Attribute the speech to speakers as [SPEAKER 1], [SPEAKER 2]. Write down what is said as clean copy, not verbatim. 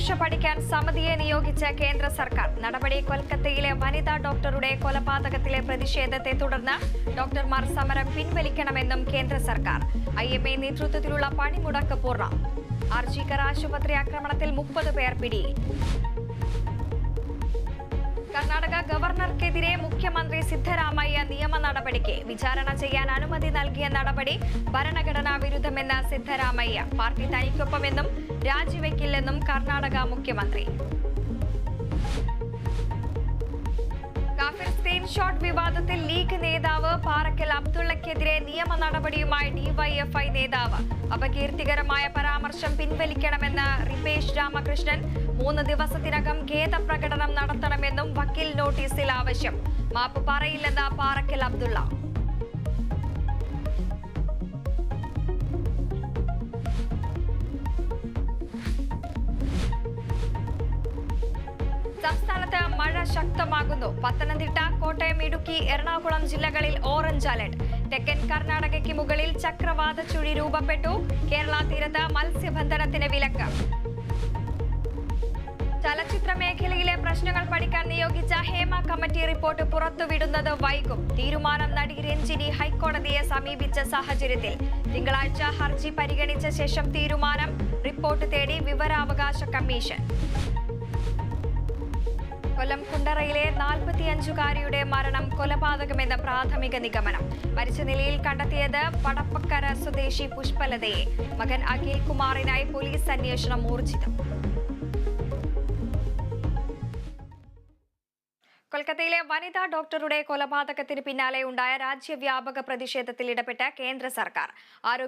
[SPEAKER 1] പരീക്ഷ പഠിക്കാൻ സമിതിയെ നിയോഗിച്ച കേന്ദ്ര സർക്കാർ. നടപടി കൊൽക്കത്തയിലെ വനിതാ ഡോക്ടറുടെ കൊലപാതകത്തിലെ പ്രതിഷേധത്തെ തുടർന്ന് ഡോക്ടർമാർ സമരം പിൻവലിക്കണമെന്നും കേന്ദ്ര സർക്കാർ. IMA നേതൃത്വത്തിലുള്ള പണിമുടക്ക് പൂർണ്ണം. ആർജിക്കർ ആശുപത്രി ആക്രമണത്തിൽ 30 പേർ പിടിയിൽ. കർണാടക ഗവർണർക്കെതിരെ മുഖ്യമന്ത്രി സിദ്ധരാമയ്യ നിയമ നടപടിക്ക് വിചാരണ ചെയ്യാൻ അനുമതി നൽകിയ നടപടി ഭരണഘടനാ വിരുദ്ധമെന്ന സിദ്ധരാമയ്യ. പാർട്ടി തനിക്കൊപ്പമെന്നും രാജിവെക്കില്ലെന്നും കർണാടക മുഖ്യമന്ത്രി. കാഫിർ സ്ക്രീൻഷോട്ട് വിവാദത്തിൽ ലീഗ് നേതാവ് പാറക്കൽ അബ്ദുള്ളക്കെതിരെ നിയമ നടപടിയുമായി DYFI നേതാവ്. അപകീർത്തികരമായ പരാമർശം പിൻവലിക്കണമെന്ന് റിപേഷ് രാമകൃഷ്ണൻ. 3 ദിവസത്തിനകം ഖേദപ്രകടനം നടത്തണമെന്നും വക്കീൽ നോട്ടീസിൽ ആവശ്യം. മാപ്പ് പറയില്ലെന്ന് പാറക്കൽ അബ്ദുള്ള. സംസ്ഥാനത്ത് മഴ ശക്തമാകുന്നു. പത്തനംതിട്ട, കോട്ടയം, ഇടുക്കി, എറണാകുളം ജില്ലകളിൽ ഓറഞ്ച് അലർട്ട്. തെക്കൻ കർണാടകയ്ക്ക് മുകളിൽ ചക്രവാത ചുഴി രൂപപ്പെട്ടു. കേരള തീരത്ത് മത്സ്യബന്ധനത്തിന് വിലക്ക്. ചലച്ചിത്ര മേഖലയിലെ പ്രശ്നങ്ങൾ പഠിക്കാൻ നിയോഗിച്ച ഹേമ കമ്മിറ്റി റിപ്പോർട്ട് പുറത്തുവിടുന്നത് വൈകും. തീരുമാനം നടി രഞ്ജിനി ഹൈക്കോടതിയെ സമീപിച്ച സാഹചര്യത്തിൽ തിങ്കളാഴ്ച ഹർജി പരിഗണിച്ച ശേഷം തീരുമാനം. റിപ്പോർട്ട് തേടി വിവരാവകാശ കമ്മീഷൻ. കൊല്ലം കുണ്ടറയിലെ 45-കാരിയുടെ മരണം കൊലപാതകമെന്ന പ്രാഥമിക നിഗമനം. മരിച്ച നിലയിൽ കണ്ടെത്തിയത് പടപ്പക്കര സ്വദേശി പുഷ്പലതയെ. മകൻ അഖിൽ കുമാറിനായി പോലീസ് അന്വേഷണം ഊർജിതം. കൊൽക്കത്തയിലെ വനിതാ ഡോക്ടറുടെ കൊലപാതകത്തിന് പിന്നാലെ ഉണ്ടായ രാജ്യവ്യാപക പ്രതിഷേധത്തിൽ ഇടപെട്ട കേന്ദ്ര സർക്കാർ. ആരോഗ്യ